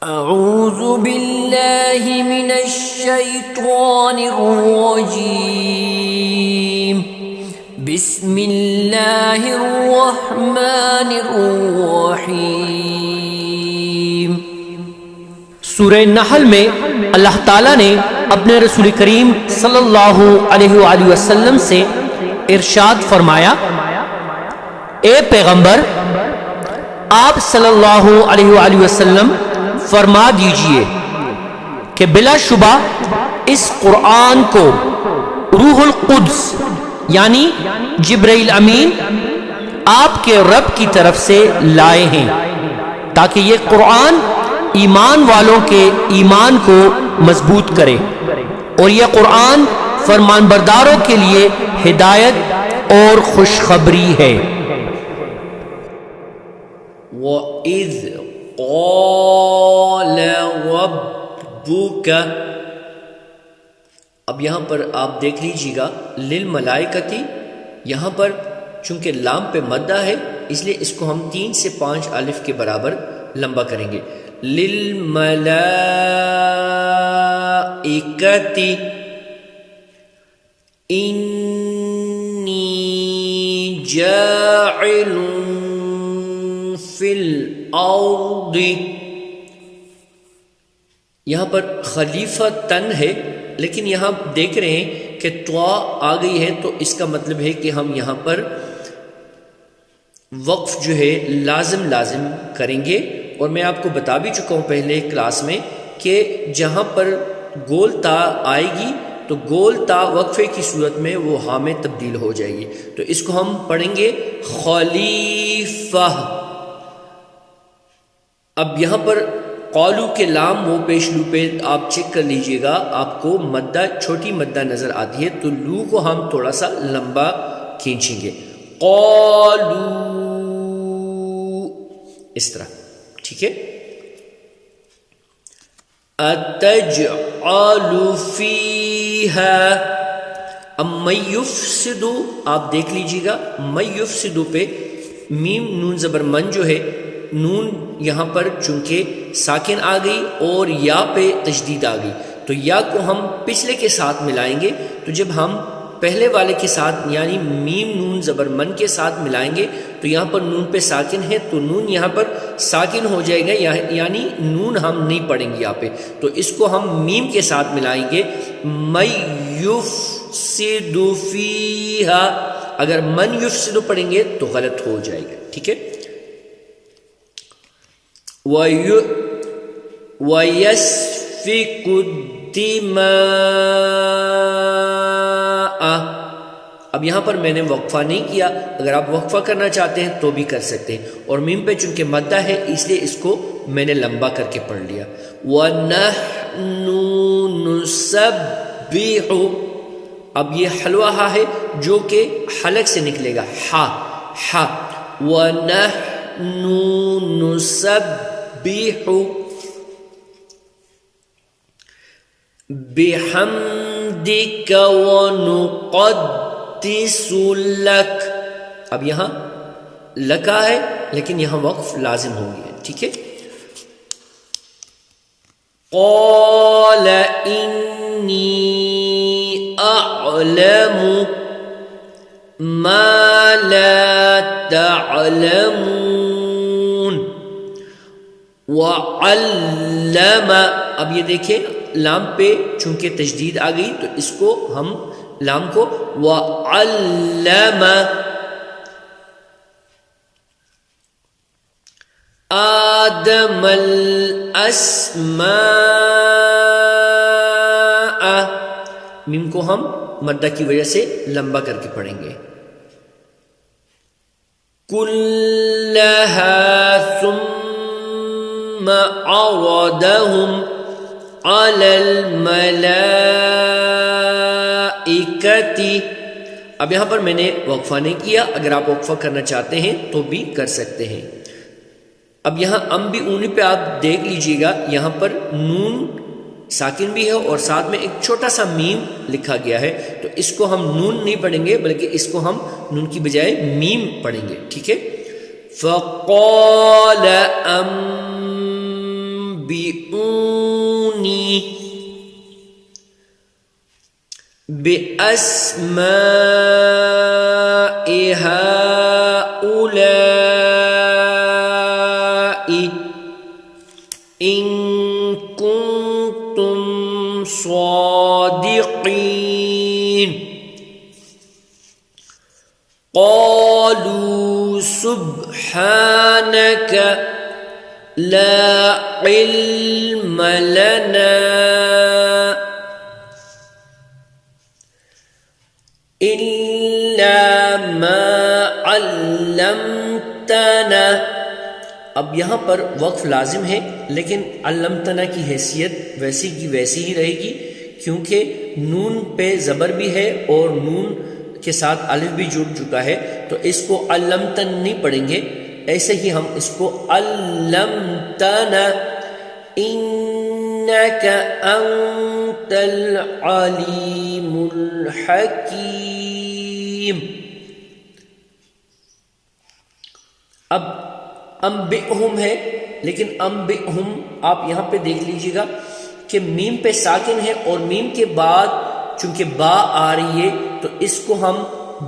اعوذ باللہ من الشیطان الرجیم بسم اللہ الرحمن الرحیم۔ سورہ نحل میں اللہ تعالیٰ نے اپنے رسول کریم صلی اللہ علیہ وآلہ وسلم سے ارشاد فرمایا، اے پیغمبر آپ صلی اللہ علیہ وآلہ وسلم فرما دیجئے کہ بلا شبہ اس قرآن کو روح القدس یعنی جبرائیل امین آپ کے رب کی طرف سے لائے ہیں تاکہ یہ قرآن ایمان والوں کے ایمان کو مضبوط کرے، اور یہ قرآن فرمان برداروں کے لیے ہدایت اور خوشخبری ہے۔ وَإِذْ قَالَ رَبُّكَ، اب یہاں پر آپ دیکھ لیجیے گا للملائکتی، یہاں پر چونکہ لام پہ مدہ ہے اس لیے اس کو ہم 3 سے 5 الف کے برابر لمبا کریں گے۔ للملائکتی انی جاعل فی الارض، یہاں پر خلیفہ تن ہے لیکن یہاں دیکھ رہے ہیں کہ طوا آ گئی ہے تو اس کا مطلب ہے کہ ہم یہاں پر وقف جو ہے لازم کریں گے، اور میں آپ کو بتا بھی چکا ہوں پہلے کلاس میں کہ جہاں پر گول تا آئے گی تو گول تا وقفے کی صورت میں وہ ہا میں تبدیل ہو جائے گی، تو اس کو ہم پڑھیں گے خلیفہ۔ اب یہاں پر قالو کے لام وہ پیش لو پہ آپ چیک کر لیجئے گا، آپ کو مدہ چھوٹی مدہ نظر آتی ہے تو لو کو ہم تھوڑا سا لمبا کھینچیں گے، قالو اس طرح، ٹھیک ہے۔ اتجعل فیہا، اب من یفسد آپ دیکھ لیجئے گا، من یفسد پہ میم نون زبر من جو ہے، نون یہاں پر چونکہ ساکن آ گئی اور یا پہ تشدید آ گئی تو یا کو ہم پچھلے کے ساتھ ملائیں گے، تو جب ہم پہلے والے کے ساتھ یعنی میم نون زبر من کے ساتھ ملائیں گے تو یہاں پر نون پہ ساکن ہے تو نون یہاں پر ساکن ہو جائے گا، یعنی نون ہم نہیں پڑھیں گے یہاں پہ، تو اس کو ہم میم کے ساتھ ملائیں گے، من یفسد فیہا، اگر من یفسد پڑھیں گے تو غلط ہو جائے گا، ٹھیک ہے۔ وَيَسْفِكُ الدِّمَاءَ، اب یہاں پر میں نے وقفہ نہیں کیا، اگر آپ وقفہ کرنا چاہتے ہیں تو بھی کر سکتے ہیں، اور میم پہ چونکہ مدہ ہے اس لیے اس کو میں نے لمبا کر کے پڑھ لیا۔ وَنَحْنُ نُسَبِّحُ، اب یہ حلوہ ہا ہے جو کہ حلق سے نکلے گا، ہا ہا، وَنَحْنُ نُسَبِّحُ بِحَمْدِكَ وَنُقَدِّسُ لَكَ، اب یہاں لکا ہے لیکن یہاں وقف لازم ہو گیا، ٹھیک ہے۔ قَالَ إِنِّي أَعْلَمُ مَا لَا تَعْلَمُونَ، وَعَلَّمَ، اب یہ دیکھیں لام پہ چونکہ تشدید آ گئی تو اس کو ہم لام کو وَعَلَّمَ آدَمَ الْأَسْمَاءَ، میم کو ہم مدہ کی وجہ سے لمبا کر کے پڑھیں گے، كُلَّهَا ثُمَّ عَرَضَهُمْ عَلَى الْمَلَائِكَةِ، اب یہاں پر میں نے وقفہ نہیں کیا، اگر آپ وقفہ کرنا چاہتے ہیں تو بھی کر سکتے ہیں۔ اب یہاں ام بھی اونی پہ آپ دیکھ لیجئے گا، یہاں پر نون ساکن بھی ہے اور ساتھ میں ایک چھوٹا سا میم لکھا گیا ہے، تو اس کو ہم نون نہیں پڑھیں گے بلکہ اس کو ہم نون کی بجائے میم پڑھیں گے، ٹھیک ہے۔ فَقَالَ بِأَسْمَاءِ هَؤُلَاءِ إِن كُنتُمْ صَادِقِينَ قَالُوا سُبْحَانَكَ لَا عِلْمَ لَنَا إِلَّا مَا عَلَّمْتَنَا. اب یہاں پر وقف لازم ہے، لیکن علمتنا کی حیثیت ویسی کی ویسی ہی رہے گی، کیونکہ نون پہ زبر بھی ہے اور نون کے ساتھ الف بھی جڑ چکا ہے، تو اس کو علمتن نہیں پڑھیں گے، ایسے ہی ہم اس کو علمتنا انک انت العلیم الحکیم. اب انبئہم ہے، لیکن انبئہم آپ یہاں پہ دیکھ لیجئے گا کہ میم پہ ساکن ہے اور میم کے بعد چونکہ با آ رہی ہے، تو اس کو ہم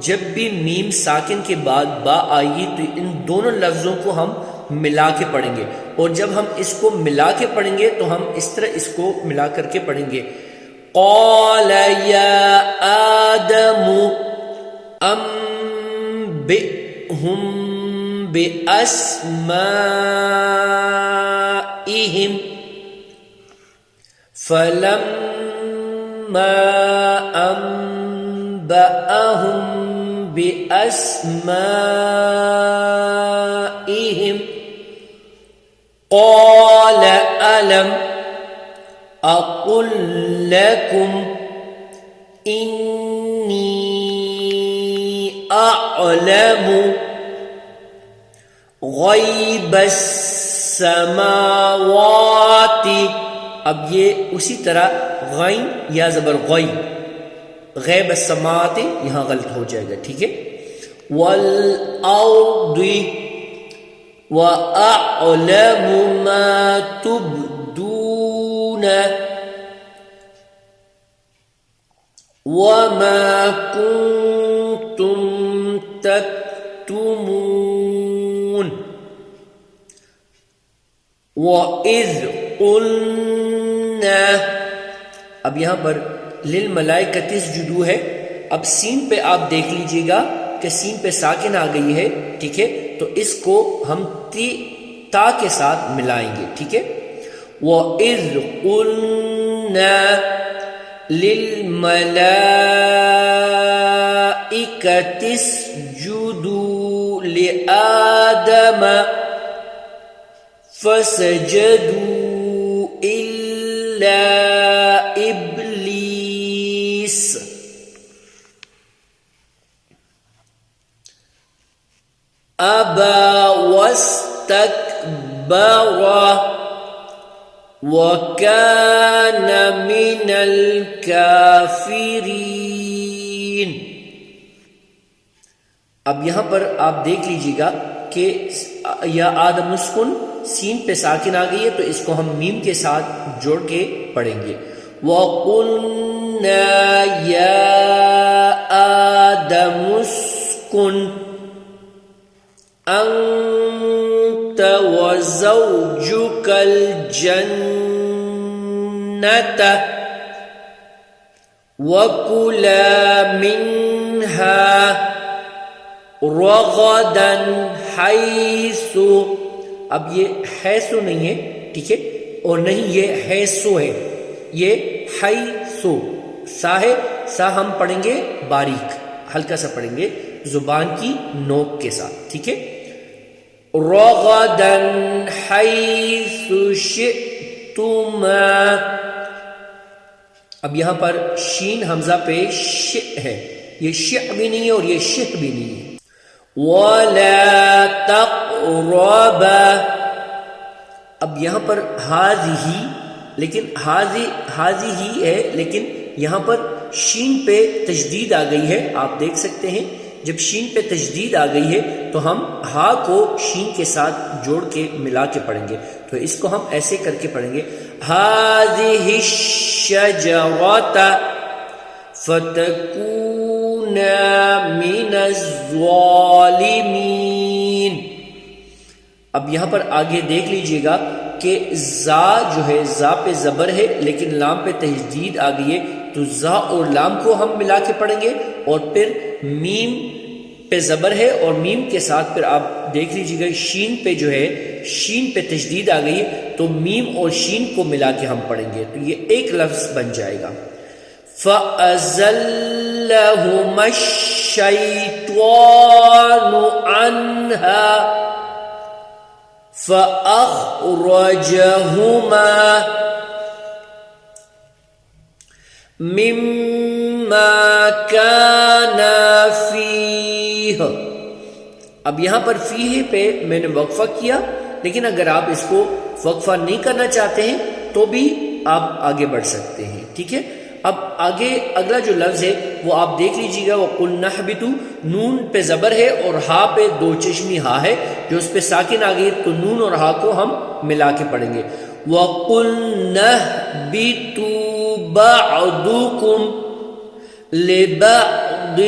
جب بھی میم ساکن کے بعد با آئے گی تو ان دونوں لفظوں کو ہم ملا کے پڑھیں گے، اور جب ہم اس کو ملا کے پڑھیں گے تو ہم اس طرح اس کو ملا کر کے پڑھیں گے. قال یا آدم انبئہم بِأَسْمَائِهِمْ فَلَمَّا أَنبَأَهُم بِأَسْمَائِهِمْ قَالَ أَلَمْ أَقُل لَّكُمْ إِنِّي أَعْلَمُ غیب السماوات. اب یہ اسی طرح غین یا زبر غی، غیب السماوات یہاں غلط ہو جائے گا، ٹھیک ہے. والارض واعلم ما تبدون وما كنتم تكتمون. وَإِذْ قُلْنَا. اب یہاں پر لِلْمَلَائِكَةِ اسْجُدُوا ہے. اب سین پہ آپ دیکھ لیجئے گا کہ سین پہ ساکن آ گئی ہے، ٹھیک ہے، تو اس کو ہم تا کے ساتھ ملائیں گے، ٹھیک ہے. وَإِذْ قُلْنَا لِلْمَلَائِكَةِ اسْجُدُوا لِآدَمَ فسجدوا إلا إبليس أبى واستكبر وكان من الكافرين. اب یہاں پر آپ دیکھ لیجئے گا کہ یا آدم اسکن سین پہ ساکن آ گئی ہے، تو اس کو ہم میم کے ساتھ جوڑ کے پڑھیں گے. وَقُلْنَا يَا آدَمُ اسْكُنْ أَنْتَ وَزَوْجُكَ الْجَنَّةَ وَكُلَا مِنْهَا رَغَدًا حَيْثُ. اب یہ حیثو نہیں ہے، ٹھیک ہے، اور نہیں یہ حیثو ہے، یہ حیثو سا ہے. سا ہم پڑھیں گے باریک، ہلکا سا پڑھیں گے زبان کی نوک کے ساتھ، ٹھیک ہے. رغدن حیث شئتما. اب یہاں پر شین حمزہ پہ ش ہے، یہ ش بھی نہیں ہے اور یہ ش بھی نہیں ہے. وَلَا تَقْرَبَا. اب یہاں پر حاضی، لیکن حاضی ہی ہے، لیکن یہاں پر شین پہ تشدید آ گئی ہے. آپ دیکھ سکتے ہیں جب شین پہ تشدید آ گئی ہے تو ہم ہا کو شین کے ساتھ جوڑ کے ملا کے پڑھیں گے. تو تو اس کو ہم ایسے کر کے پڑھیں گے هذه الشجرة فتكونا من الظالمین. اب یہاں پر آگے دیکھ لیجئے گا کہ زا جو ہے زا پہ زبر ہے لیکن لام پہ تشدید آ گئی ہے، تو زا اور لام کو ہم ملا کے پڑھیں گے، اور پھر میم پہ زبر ہے اور میم کے ساتھ پھر آپ دیکھ لیجئے گا شین پہ جو ہے شین پہ تشدید آ گئی ہے، تو میم اور شین کو ملا کے ہم پڑھیں گے تو یہ ایک لفظ بن جائے گا. فَأَزَلَّهُمَا الشَّيْطَانُ عَنْهَا فَأَخْرَجَهُمَا مِمَّا كَانَا فِيهِ. اب یہاں پر فیہ پہ میں نے وقفہ کیا، لیکن اگر آپ اس کو وقفہ نہیں کرنا چاہتے ہیں تو بھی آپ آگے بڑھ سکتے ہیں. ٹھیک ہے، اب آگے اگلا جو لفظ ہے وہ آپ دیکھ لیجیے گا. وَقُلْنَا اهْبِطُوا، نون پہ زبر ہے اور ہا پہ دو چشمی ہا ہے جو اس پہ ساکن آ گئی، تو نون اور ہا کو ہم ملا کے پڑھیں گے. وَقُلْنَا اهْبِطُوا بَعْضُكُمْ لِبَعْضٍ.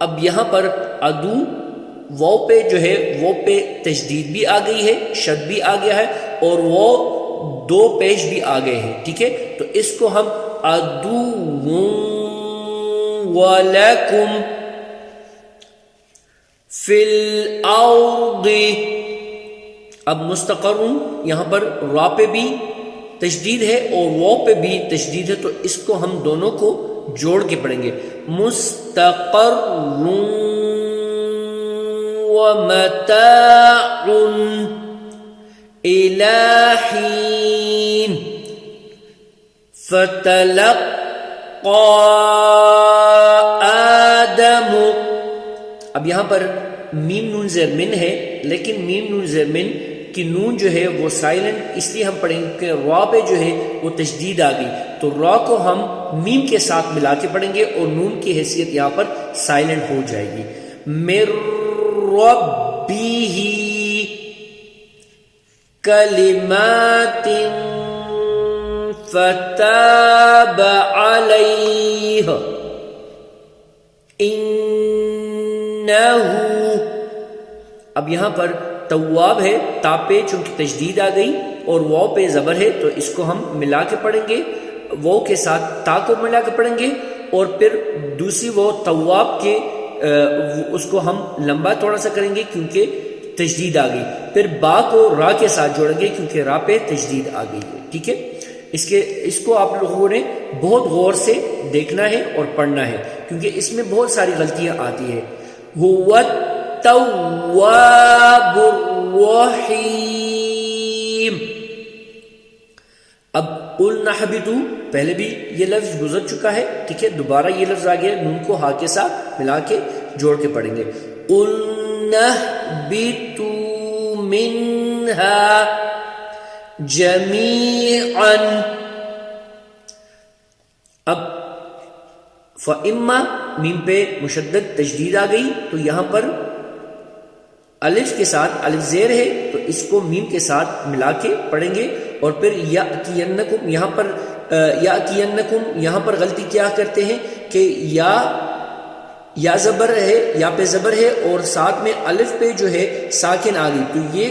اب یہاں پر ادو وہ پہ جو ہے وہ پہ تشدید بھی آ گئی ہے، شد بھی آ گیا ہے، اور وہ دو پیش بھی آ گئے ہیں. ٹھیک ہے، تو اس کو ہم ادو وَلَكُمْ فِي الْأَرْضِ. اب مستقر یہاں پر را پہ بھی تشدید ہے اور وہ پہ بھی تشدید ہے، تو اس کو ہم دونوں کو جوڑ کے پڑھیں گے. مستقر ومتاع إِلَى حِينٍ فَتَلَقَّى آدَمُ. اب یہاں پر میم نون زیر من ہے، لیکن میم نون زیر من کی نون جو ہے وہ سائلنٹ اس لیے ہم پڑھیں گے کہ را پہ جو ہے وہ تشدید آ گئی، تو را کو ہم میم کے ساتھ ملا کے پڑھیں گے اور نون کی حیثیت یہاں پر سائلنٹ ہو جائے گی. مِن رَبِّهِ کلمات فتاب علیہ انہ. اب یہاں پر تواب ہے، تا پہ چونکہ تشدید آ گئی اور واو پہ زبر ہے، تو اس کو ہم ملا کے پڑھیں گے، واو کے ساتھ تا کو ملا کے پڑھیں گے، اور پھر دوسری وہ تواب کے اس کو ہم لمبا تھوڑا سا کریں گے کیونکہ تشدید آ گئی، پھر با کو را کے ساتھ جوڑیں گے کیونکہ را پہ تشدید آ گئی ہے. ٹھیک ہے، اس کو آپ لوگوں نے بہت غور سے دیکھنا ہے اور پڑھنا ہے کیونکہ اس میں بہت ساری غلطیاں آتی ہیں. هو التواب الرحیم. اب قُلْنَا اهْبِطُوا پہلے بھی یہ لفظ گزر چکا ہے. ٹھیک ہے، دوبارہ یہ لفظ آ گیا، نون کو ہا کے ساتھ ملا کے جوڑ کے پڑھیں گے. قُلْنَا اهْبِطُوا مِنْهَا جَمِيعًا. اب فَإِمَّا میم پہ مشدد تشدید آ گئی، تو یہاں پر الف کے ساتھ الف زیر ہے تو اس کو میم کے ساتھ ملا کے پڑھیں گے. اور پھر یاتینکم، یہاں پر یاتینکم یہاں پر غلطی کیا کرتے ہیں کہ یا زبر ہے، یا پہ زبر ہے اور ساتھ میں الف پہ جو ہے ساکن آ گئی، تو یہ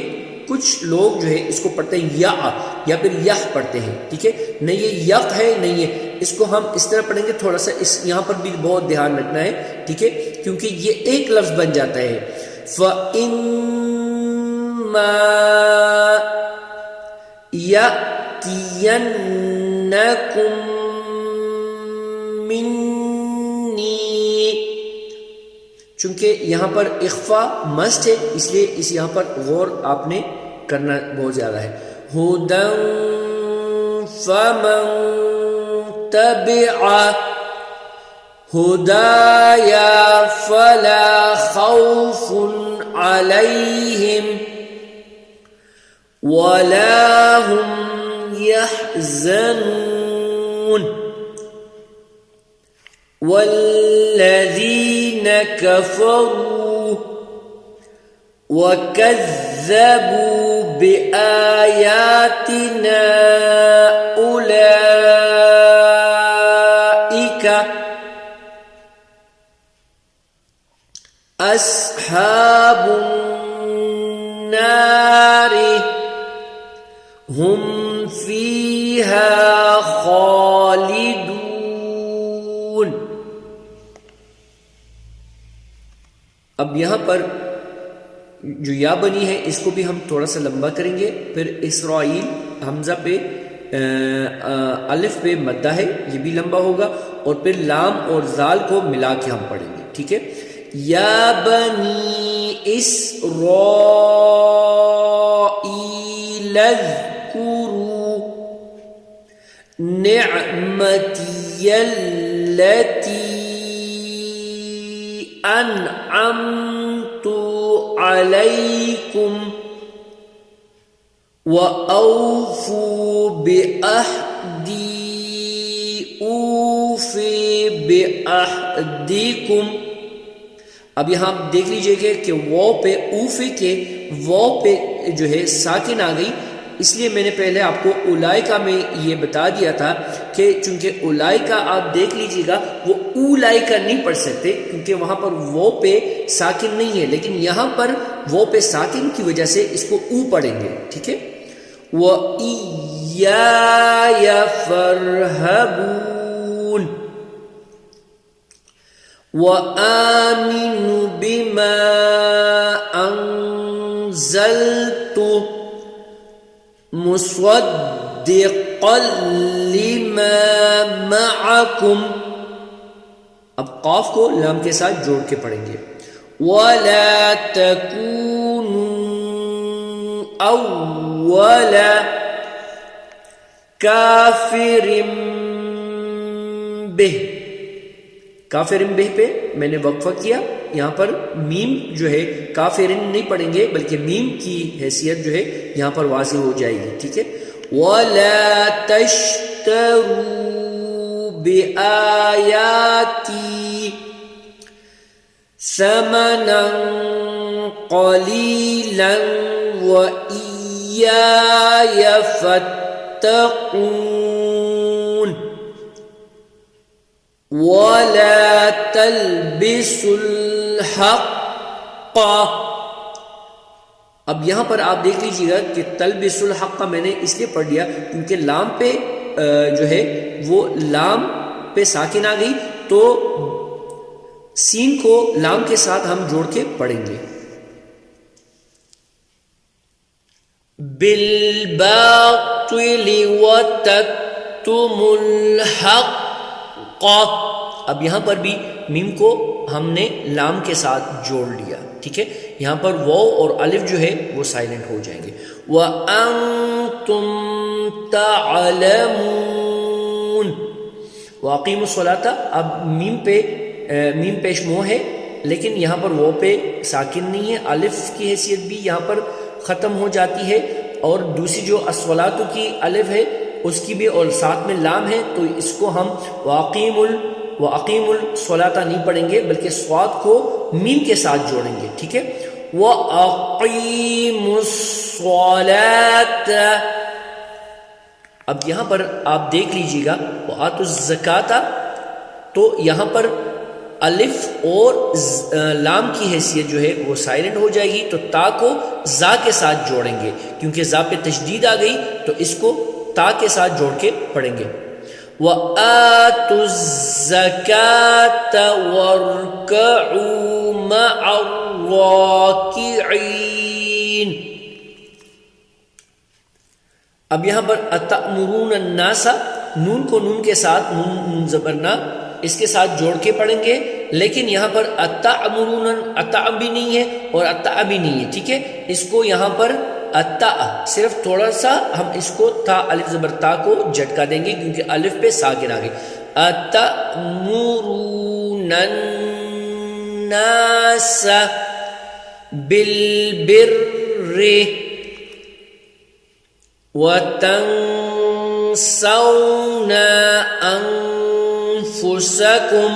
کچھ لوگ جو ہے اس کو پڑھتے ہیں یا پھر یح پڑھتے ہیں. ٹھیک ہے، نہیں یہ یق ہے، نہیں ہے، اس کو ہم اس طرح پڑھیں گے. تھوڑا سا اس یہاں پر بھی بہت دھیان رکھنا ہے. ٹھیک ہے، کیونکہ یہ ایک لفظ بن جاتا ہے. فَإِمَّا يَأْتِيَنَّكُم مِّنِّي، چونکہ یہاں پر اخفا مسٹ ہے اس لیے یہاں پر غور آپ نے کرنا بہت زیادہ ہے. هُدًى فَمَن تَبِعَ هُدَايَ فَلَا خَوْفٌ عَلَيْهِمْ وَلَا هُمْ يَحْزَنُونَ. وَالَّذِينَ كَفَرُوا وَكَذَّبُوا بِآيَاتِنَا أُولَئِكَ أَصْحَابُ النَّارِ هُمْ فِيهَا خَالِدُونَ۔ اب یہاں پر جو یا بنی ہے اس کو بھی ہم تھوڑا سا لمبا کریں گے، پھر اسرائیل حمزہ پہ الف پہ مدہ ہے یہ بھی لمبا ہوگا، اور پھر لام اور زال کو ملا کے ہم پڑھیں گے، ٹھیک ہے۔ یا بنی اسرائیل اذکروا نعمتی التی انعمت علیکم وَأَوْفُوا بِعَهْدِي أُوفِ بِعَهْدِكُمْ۔ اب یہاں آپ دیکھ لیجئے گا کہ وہ پہ اوفے کے وہ پہ جو ہے ساکن آ گئی، اس لیے میں نے پہلے آپ کو اولائکا میں یہ بتا دیا تھا کہ چونکہ اولائکا آپ دیکھ لیجئے گا وہ اولائکا نہیں پڑھ سکتے کیونکہ وہاں پر وہ پہ ساکن نہیں ہے، لیکن یہاں پر وہ پہ ساکن کی وجہ سے اس کو او پڑھیں گے، ٹھیک ہے۔ وَإِيَّايَ فَارْهَبُونِ وَآمِنُوا بِمَا أَنزَلْتُ مُصَدِّقًا لِمَا مَعَكُمْ۔ اب قاف کو لام کے ساتھ جوڑ کے پڑھیں گے۔ وَلَا تَكُونُوا اول کافر بہ، کافر بہ پہ میں نے وقفہ کیا، یہاں پر میم جو ہے کافرن نہیں پڑھیں گے بلکہ میم کی حیثیت جو ہے یہاں پر واضح ہو جائے گی، ٹھیک ہے۔ وَلَا تَشْتَرُوا بِآيَاتِي ثَمَنًا قَلِيلًا وَإِيَّايَ فَاتَّقُونِ وَلَا تَلْبِسُوا الْحَقَّ۔ اب یہاں پر آپ دیکھ لیجیے گا کہ تلبسوا الحق کا میں نے اس لیے پڑھ لیا کیونکہ لام پہ جو ہے وہ لام پہ ساکن آ گئی تو سین کو لام کے ساتھ ہم جوڑ کے پڑھیں گے۔ بالباطل وتکتموا الحق۔ اب یہاں پر بھی میم کو ہم نے لام کے ساتھ جوڑ لیا، ٹھیک ہے۔ یہاں پر واو اور الف جو ہے وہ سائلنٹ ہو جائیں گے۔ وَأَنْتُمْ تَعْلَمُونَ وَأَقِیمُوا الصَّلَاةَ۔ اب میم پیش مو ہے لیکن یہاں پر وہ پہ ساکن نہیں ہے، الف کی حیثیت بھی یہاں پر ختم ہو جاتی ہے، اور دوسری جو الصلاۃ کی الف ہے اس کی بھی اور ساتھ میں لام ہے، تو اس کو ہم وَأَقِیمُوا الصَّلَاةَ نہیں پڑھیں گے بلکہ صاد کو میم کے ساتھ جوڑیں گے، ٹھیک ہے۔ وَأَقِیمُوا الصَّلَاةَ۔ اب یہاں پر آپ دیکھ لیجیے گا وَآتُوا الزَّکَاةَ، تو یہاں پر الف اور لام کی حیثیت جو ہے وہ سائلنٹ ہو جائے گی، تو تا کو زا کے ساتھ جوڑیں گے کیونکہ زا پہ تشدید آ گئی، تو اس کو تا کے ساتھ جوڑ کے پڑھیں گے۔ وَآتُوا الزَّکَاةَ وَارْكَعُوا مَعَ الرَّاکِعِینَ۔ اب یہاں پر اَتَأْمُرُونَ النَّاسَ، نون کو نون کے ساتھ نون زبرنا اس کے ساتھ جوڑ کے پڑھیں گے، لیکن یہاں پر اَتَأْمُرُونَ اتا بھی نہیں ہے اور اتا بھی نہیں ہے، ٹھیک ہے۔ اس کو یہاں پر اتا صرف تھوڑا سا ہم اس کو تا الف زبر تا کو جھٹکا دیں گے کیونکہ الف پہ ساکن آ گئی۔ اَتَأْمُرُونَ النَّاسَ بِالْبِرِّ وَتَنْسَوْنَ أَنفُسَكُمْ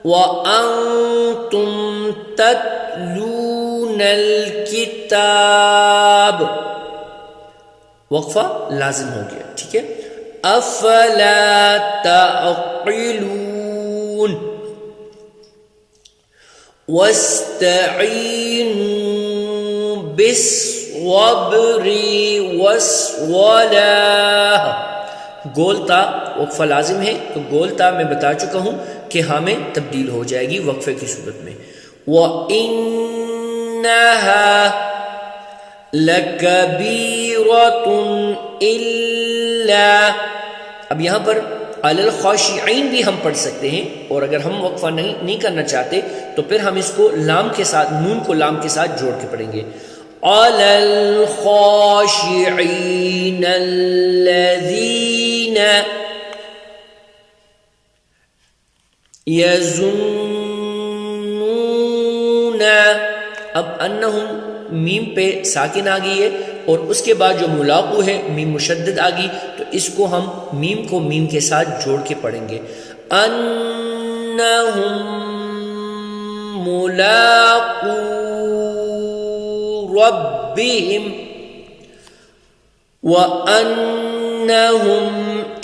وَأَنْتُمْ تَتْلُونَ الکتاب، وقفہ لازم ہو گیا، ٹھیک ہے. افلا تعقلون، واستعینوا بالصبر والصلاۃ. گولتا وقفہ لازم ہے، تو گولتا میں بتا چکا ہوں کہ ہاں میں تبدیل ہو جائے گی وقفے کی صورت میں. وَإِنَّهَا لَكَبِيرَةٌ إِلَّا، اب یہاں پر علی الخاشعین بھی ہم پڑھ سکتے ہیں، اور اگر ہم وقفہ نہیں کرنا چاہتے تو پھر ہم اس کو لام کے ساتھ، نون کو لام کے ساتھ جوڑ کے پڑھیں گے. علی الخاشعین الذین یظنون، اب انہم میم پہ ساکن آ گئی ہے، اور اس کے بعد جو ملاقو ہے میم مشدد آ گئی، تو اس کو ہم میم کو میم کے ساتھ جوڑ کے پڑھیں گے. انہم ملاقو ربہم وانہم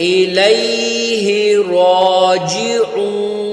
الیہ راجعون.